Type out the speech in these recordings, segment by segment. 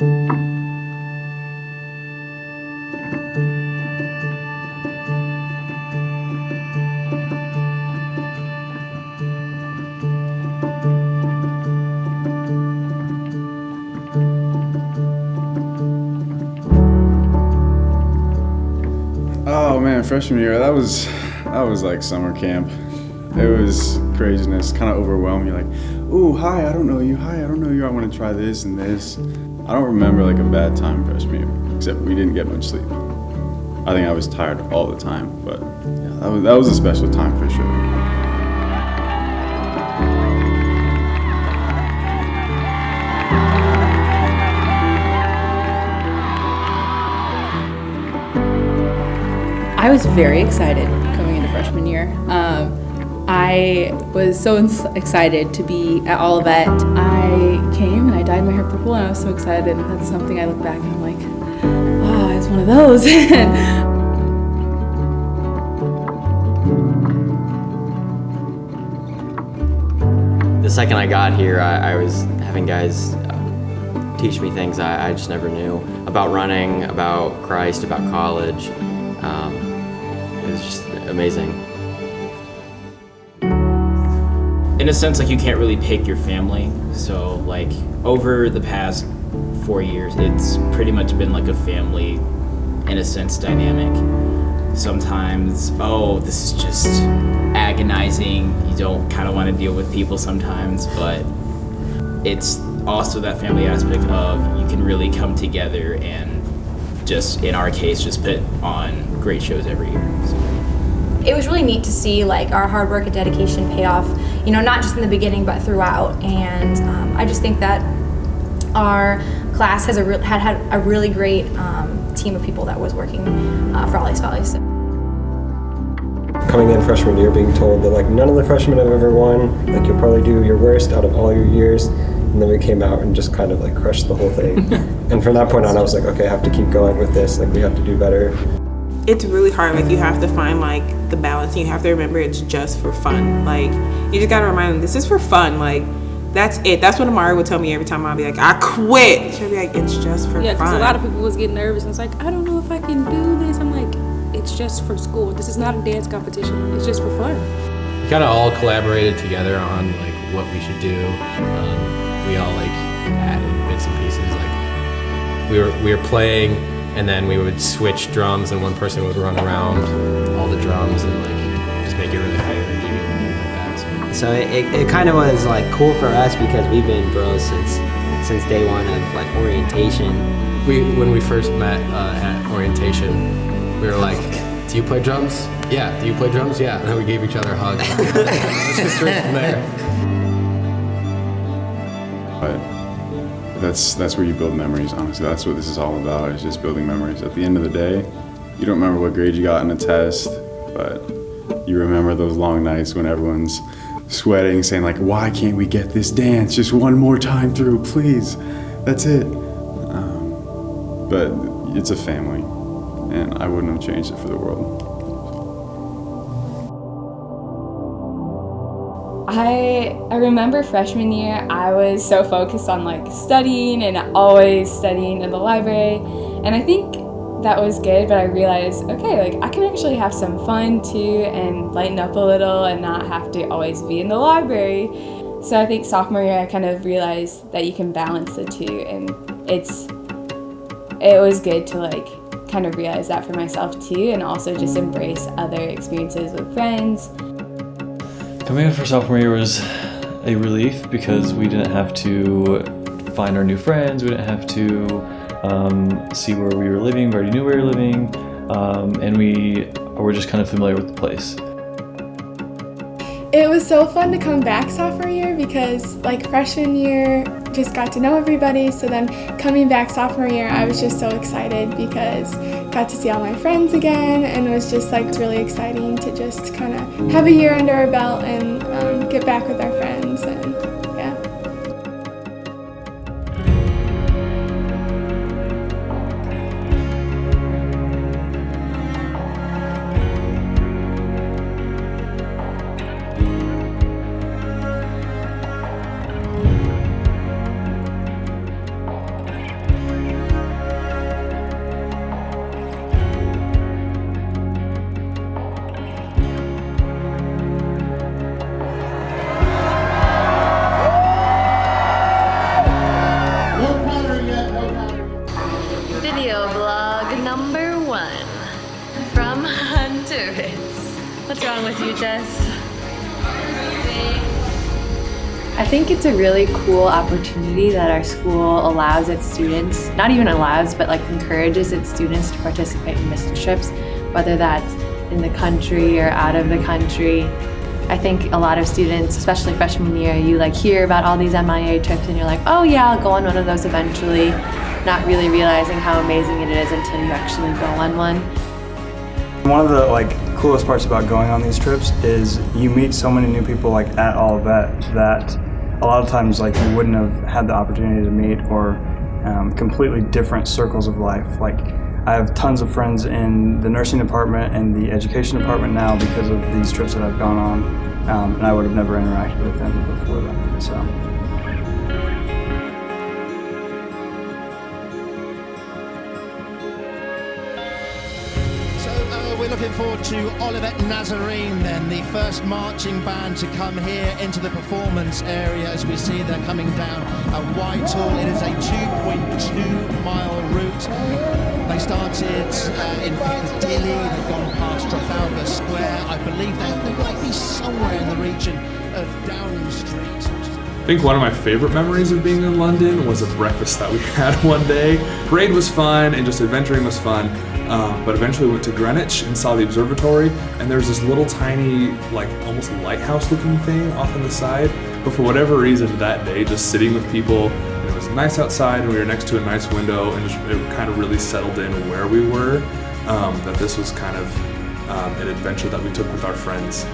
Oh man, freshman year, that was like summer camp. It was craziness, kind of overwhelming. You're like, ooh, hi, I don't know you. Hi, I don't know you. I want to try this and this. I don't remember like a bad time freshman year, except we didn't get much sleep. I think I was tired all the time, but yeah, that was a special time for sure. I was very excited coming into freshman year. I was so excited to be at Olivet. I came and I dyed my hair purple and I was so excited, and that's something I look back and I'm like, oh, I was one of those. The second I got here, I was having guys teach me things I just never knew about running, about Christ, about college. It was just amazing. In a sense, like, you can't really pick your family. So like over the past 4 years, it's pretty much been like a family, in a sense, dynamic. Sometimes, oh, this is just agonizing. You don't kind of want to deal with people sometimes, but it's also that family aspect of you can really come together and just, in our case, just put on great shows every year. So. It was really neat to see like our hard work and dedication pay off, you know, not just in the beginning but throughout. And I just think that our class has had a really great team of people that was working for all these values. Coming in freshman year, being told that like none of the freshmen have ever won, like you'll probably do your worst out of all your years, and then we came out and just kind of like crushed the whole thing. And from that point on, I was like, okay, I have to keep going with this. Like we have to do better. It's really hard. Like you have to find like the balance. And you have to remember it's just for fun. Like you just gotta remind them this is for fun. Like that's it. That's what Amari would tell me every time I'd be like, I quit. She'd be like, it's just for fun. Yeah, because a lot of people was getting nervous and it's like, I don't know if I can do this. I'm like, it's just for school. This is not a dance competition. It's just for fun. We kind of all collaborated together on like what we should do. We all like added bits and pieces. Like we were playing, and then we would switch drums, and one person would run around all the drums and like just make it really high energy and things like that. So it kind of was like cool for us because we've been bros since day one of like orientation. When we first met at orientation, we were like, do you play drums? Yeah. Do you play drums? Yeah. And then we gave each other a hug. It's just straight from there. But that's where you build memories, honestly. That's what this is all about, is just building memories. At the end of the day, you don't remember what grade you got in a test, but you remember those long nights when everyone's sweating, saying like, why can't we get this dance just one more time through, please? That's it. But it's a family, and I wouldn't have changed it for the world. I remember freshman year, I was so focused on like studying and always studying in the library, and I think that was good, but I realized, okay, like I can actually have some fun too and lighten up a little and not have to always be in the library. So I think sophomore year I kind of realized that you can balance the two, and it was good to like kind of realize that for myself too, and also just embrace other experiences with friends. Coming in for sophomore year was a relief because we didn't have to find our new friends, we didn't have to see where we were living, we already knew where we were living, and we were just kind of familiar with the place. It was so fun to come back sophomore year because like freshman year just got to know everybody, so then coming back sophomore year I was just so excited because got to see all my friends again, and it was just like really exciting to just kind of have a year under our belt and get back with our friends, and yeah. What's wrong with you, Jess? I think it's a really cool opportunity that our school allows its students, not even allows, but like encourages its students to participate in mission trips, whether that's in the country or out of the country. I think a lot of students, especially freshman year, you like hear about all these MIA trips and you're like, oh yeah, I'll go on one of those eventually, not really realizing how amazing it is until you actually go on one. One of the coolest parts about going on these trips is you meet so many new people at Olivet that a lot of times you wouldn't have had the opportunity to meet, or completely different circles of life. I have tons of friends in the nursing department and the education department now because of these trips that I've gone on, and I would have never interacted with them before that. So. We're looking forward to Olivet Nazarene then, the first marching band to come here into the performance area. As we see, they're coming down a Whitehall. It is a 2.2-mile route. They started in Piccadilly, they've gone past Trafalgar Square. I believe they might be somewhere in the region of Downing Street. I think one of my favorite memories of being in London was a breakfast that we had one day. Parade was fun and just adventuring was fun, but eventually we went to Greenwich and saw the observatory, and there's this little tiny, almost lighthouse looking thing off on the side. But for whatever reason that day, just sitting with people, and it was nice outside and we were next to a nice window, and it kind of really settled in where we were, that this was kind of an adventure that we took with our friends.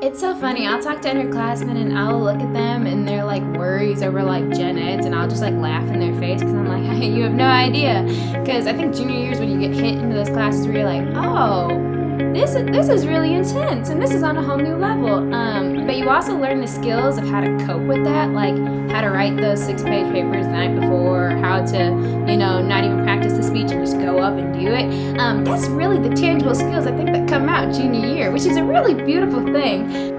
It's so funny. I'll talk to underclassmen and I'll look at them and their worries over gen eds, and I'll just laugh in their face because I'm like, hey, you have no idea. Because I think junior year is when you get hit into those classes where you're like, oh, this is really intense and this is on a whole new level. But you also learn the skills of how to cope with that, like how to write those 6-page papers the night before, how to, not even practice the speech and just go up and do it. That's really the tangible skills I think that come out junior year, which is a really beautiful thing.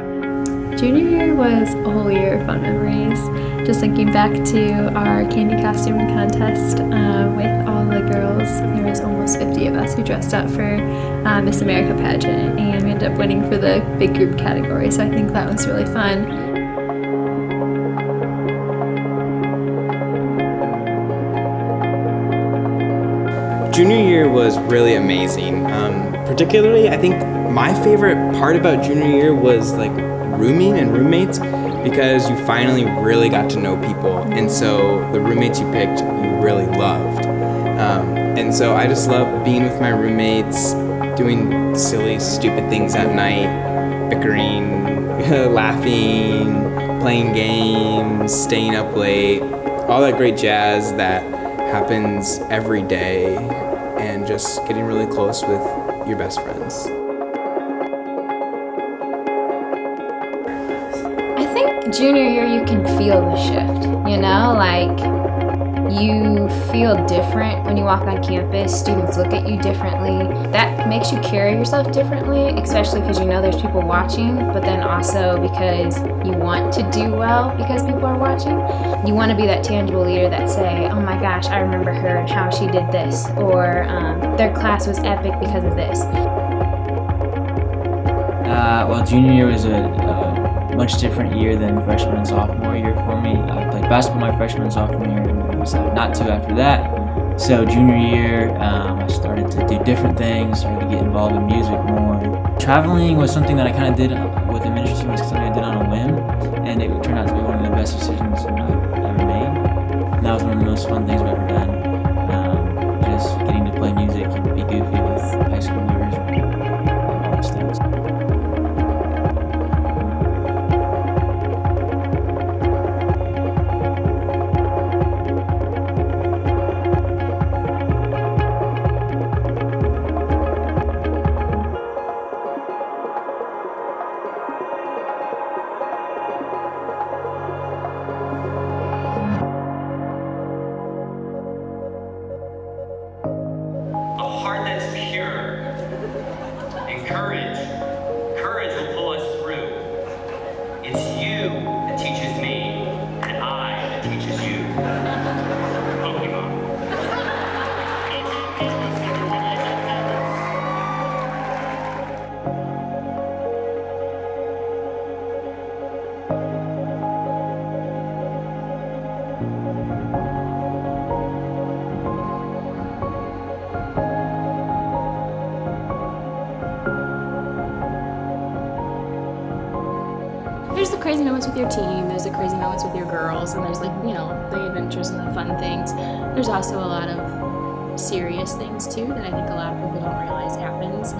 Junior year was a whole year of fun memories. Just thinking back to our candy costume contest with all the girls. There was almost 50 of us who dressed up for Miss America pageant, and we ended up winning for the big group category, so I think that was really fun. Junior year was really amazing. Particularly, I think my favorite part about junior year was rooming and roommates, because you finally really got to know people, and so the roommates you picked you really loved. And so I just loved being with my roommates, doing silly, stupid things at night, bickering, laughing, playing games, staying up late, all that great jazz that happens every day, and just getting really close with your best friends. I think junior year you can feel the shift, you feel different when you walk on campus. Students look at you differently. That makes you carry yourself differently, especially because there's people watching, but then also because you want to do well because people are watching. You want to be that tangible leader that say, oh my gosh, I remember her and how she did this, or their class was epic because of this. Well, junior year was a much different year than freshman and sophomore year for me. I played basketball my freshman and sophomore year and decided not to after that. So junior year, I started to do different things, started to get involved in music more. Traveling was something that I kind of did with the ministry, was something I did on a whim, and it turned out to be one of the best decisions I've ever made. And that was one of the most fun things I've ever done. Just getting to play music and be goofy with high schoolers and all those things. Courage will pull us through. It's you that teaches me. There's the crazy moments with your team, there's the crazy moments with your girls, and there's like, you know, the adventures and the fun things. There's also a lot of serious things too that I think a lot of people don't realize happens.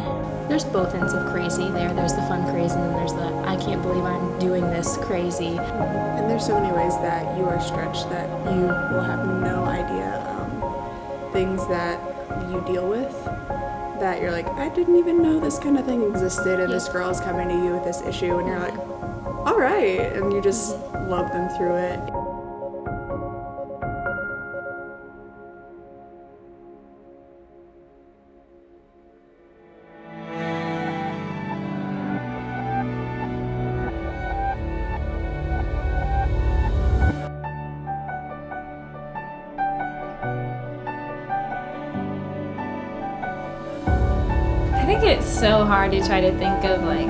There's both ends of crazy there. There's the fun crazy and then there's the I can't believe I'm doing this crazy. And there's so many ways that you are stretched that you will have no idea. Things that you deal with that you're like, I didn't even know this kind of thing existed, and this girl's coming to you with this issue, and you're like, all right, and you just love them through it. I think it's so hard to try to think of like,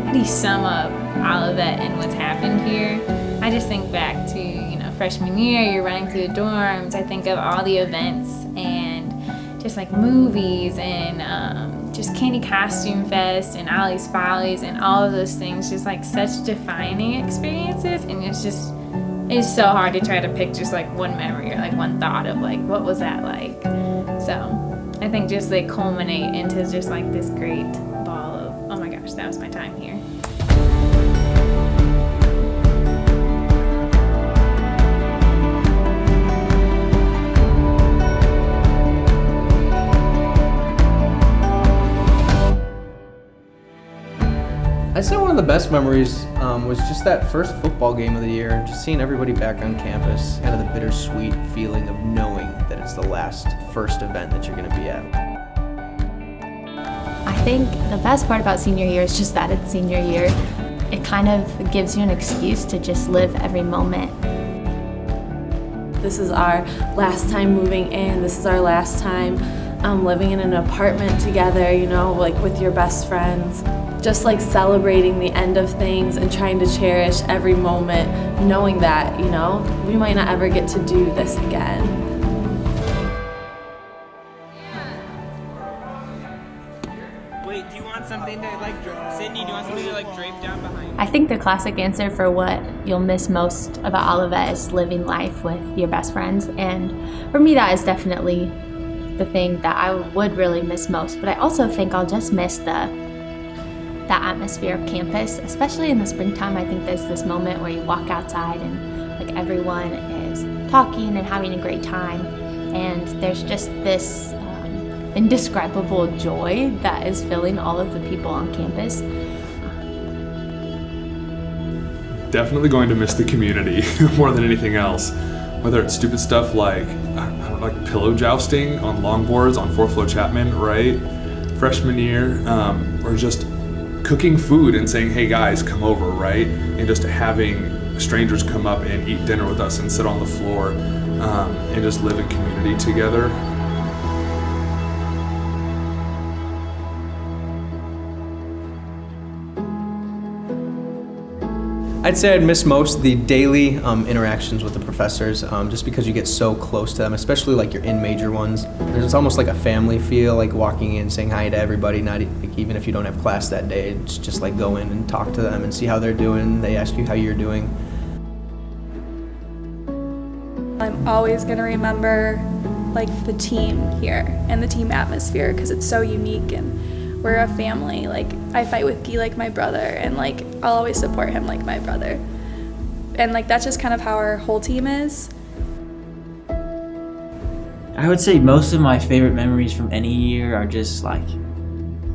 how do you sum up Olivet and what's happened here? I just think back to, you know, freshman year, you're running through the dorms. I think of all the events and just like movies and just Candy Costume Fest and Ollie's Follies and all of those things, just like such defining experiences. And it's so hard to try to pick just like one memory or like one thought of like, what was that like? So I think just they culminate into just like this great ball of, oh my gosh, that was my time here. I'd say one of the best memories was just that first football game of the year, and just seeing everybody back on campus, kind of the bittersweet feeling of knowing that it's the last first event that you're going to be at. I think the best part about senior year is just that it's senior year. It kind of gives you an excuse to just live every moment. This is our last time moving in. This is our last time living in an apartment together, you know, like with your best friends. Just like celebrating the end of things and trying to cherish every moment, knowing that, you know, we might not ever get to do this again. Wait, do you want something to like, Sydney, do you want something to like drape down behind? I think the classic answer for what you'll miss most about Olivet is living life with your best friends. And for me, that is definitely the thing that I would really miss most. But I also think I'll just miss the atmosphere of campus, especially in the springtime. I think there's this moment where you walk outside and like everyone is talking and having a great time, and there's just this indescribable joy that is filling all of the people on campus. Definitely going to miss the community more than anything else. Whether it's stupid stuff like like pillow jousting on longboards on 4th Flow Chapman, right? Freshman year, or just cooking food and saying, hey guys, come over, right? And just having strangers come up and eat dinner with us and sit on the floor and just live in community together. I'd say I'd miss most the daily interactions with the professors, just because you get so close to them, especially like your in-major ones. There's almost like a family feel, like walking in, saying hi to everybody, not like, even if you don't have class that day, it's just like go in and talk to them and see how they're doing. They ask you how you're doing. I'm always gonna remember like the team here and the team atmosphere because it's so unique and we're a family. Like I fight with Guy like my brother, and like I'll always support him like my brother. And like that's just kind of how our whole team is. I would say most of my favorite memories from any year are just like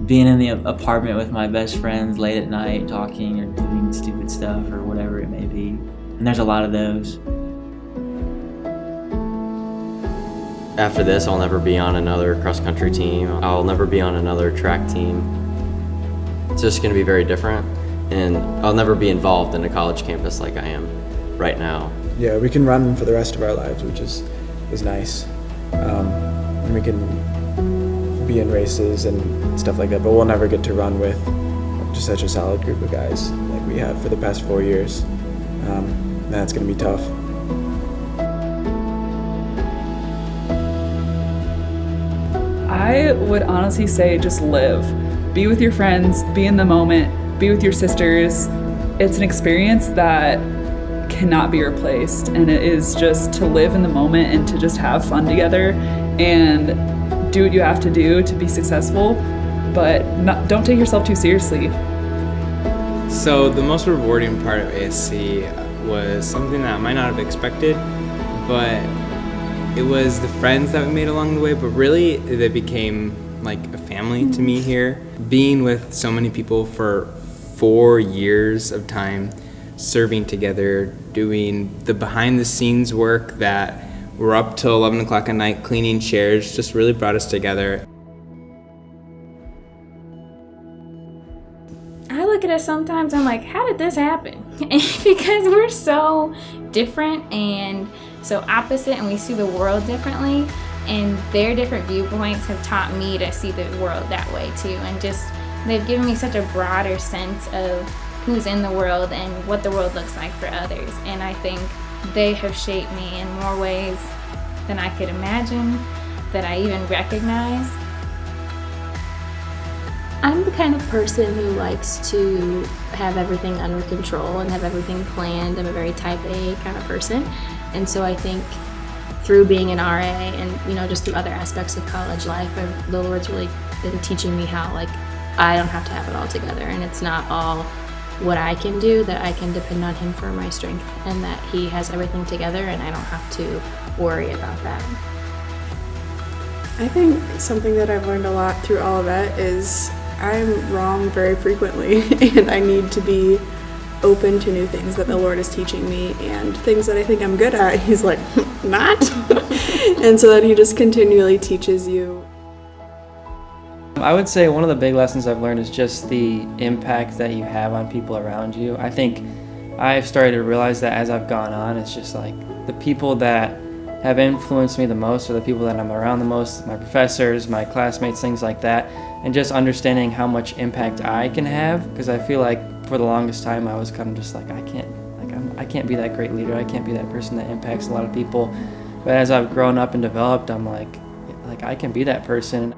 being in the apartment with my best friends late at night talking or doing stupid stuff or whatever it may be. And there's a lot of those. After this, I'll never be on another cross-country team. I'll never be on another track team. It's just going to be very different, and I'll never be involved in a college campus like I am right now. Yeah, we can run for the rest of our lives, which is nice. And we can be in races and stuff like that, but we'll never get to run with just such a solid group of guys like we have for the past 4 years. That's going to be tough. I would honestly say just live. Be with your friends, be in the moment, be with your sisters. It's an experience that cannot be replaced, and it is just to live in the moment and to just have fun together and do what you have to do to be successful, but don't take yourself too seriously. So the most rewarding part of ASC was something that I might not have expected, but it was the friends that we made along the way, but really they became like a family to me here. Being with so many people for 4 years of time, serving together, doing the behind the scenes work that we're up till 11 o'clock at night cleaning chairs, just really brought us together. I look at it sometimes, I'm like, how did this happen? Because we're so different and so opposite, and we see the world differently, and their different viewpoints have taught me to see the world that way too, and just they've given me such a broader sense of who's in the world and what the world looks like for others, and I think they have shaped me in more ways than I could imagine, that I even recognize. I'm the kind of person who likes to have everything under control and have everything planned. I'm a very type A kind of person. And so I think through being an RA and, just through other aspects of college life, the Lord's really been teaching me how, I don't have to have it all together. And it's not all what I can do, that I can depend on Him for my strength, and that He has everything together and I don't have to worry about that. I think something that I've learned a lot through Olivet is I'm wrong very frequently, and I need to be open to new things that the Lord is teaching me, and things that I think I'm good at, He's like, not. And so that He just continually teaches you. I would say one of the big lessons I've learned is just the impact that you have on people around you. I think I've started to realize that as I've gone on, it's just like the people that have influenced me the most are the people that I'm around the most, my professors, my classmates, things like that, and just understanding how much impact I can have, because I feel like for the longest time I was kind of just like, I can't be that great leader, I can't be that person that impacts a lot of people. But as I've grown up and developed, I'm like I can be that person.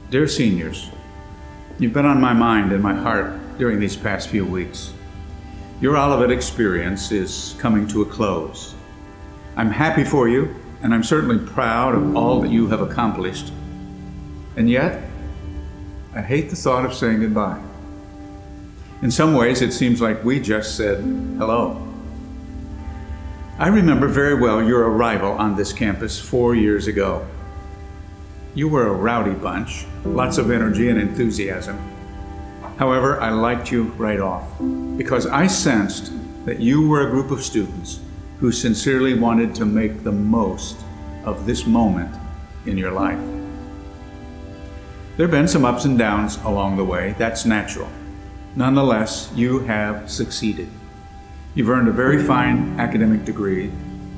Dear seniors, you've been on my mind and my heart during these past few weeks. Your Olivet experience is coming to a close. I'm happy for you, and I'm certainly proud of all that you have accomplished. And yet, I hate the thought of saying goodbye. In some ways, it seems like we just said hello. I remember very well your arrival on this campus 4 years ago. You were a rowdy bunch, lots of energy and enthusiasm. However, I liked you right off because I sensed that you were a group of students who sincerely wanted to make the most of this moment in your life. There have been some ups and downs along the way, that's natural. Nonetheless, you have succeeded. You've earned a very fine academic degree.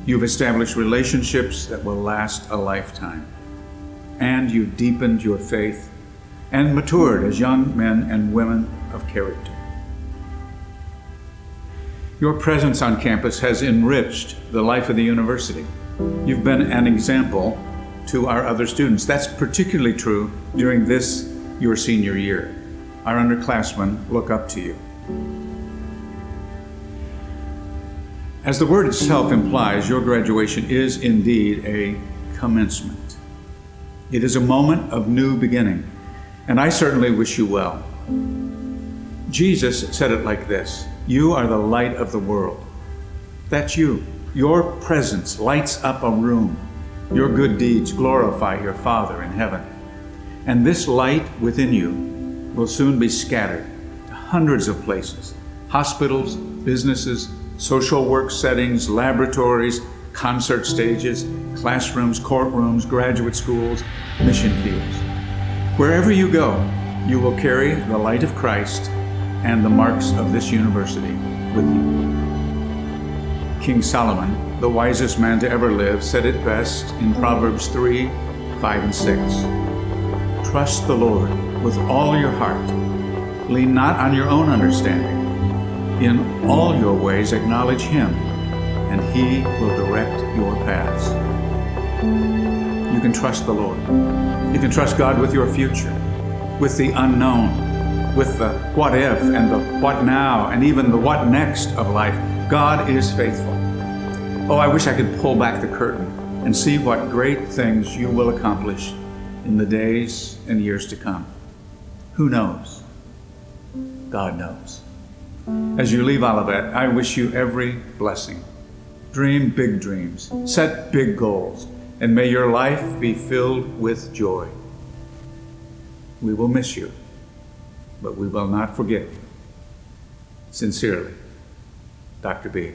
You've established relationships that will last a lifetime. And you've deepened your faith and matured as young men and women of character. Your presence on campus has enriched the life of the university. You've been an example to our other students. That's particularly true during this, your senior year. Our underclassmen look up to you. As the word itself implies, your graduation is indeed a commencement. It is a moment of new beginning, and I certainly wish you well. Jesus said it like this: you are the light of the world. That's you. Your presence lights up a room. Your good deeds glorify your Father in heaven. And this light within you will soon be scattered to hundreds of places: hospitals, businesses, social work settings, laboratories, concert stages, classrooms, courtrooms, graduate schools, mission fields. Wherever you go, you will carry the light of Christ and the marks of this university with you. King Solomon, the wisest man to ever live, said it best in Proverbs 3, 5, and 6. Trust the Lord with all your heart. Lean not on your own understanding. In all your ways acknowledge Him, and He will direct your paths. You can trust the Lord. You can trust God with your future, with the unknown, with the what if and the what now, and even the what next of life. God is faithful. Oh, I wish I could pull back the curtain and see what great things you will accomplish in the days and years to come. Who knows? God knows. As you leave Olivet, I wish you every blessing. Dream big dreams, set big goals, and may your life be filled with joy. We will miss you, but we will not forget you. Sincerely, Dr. B.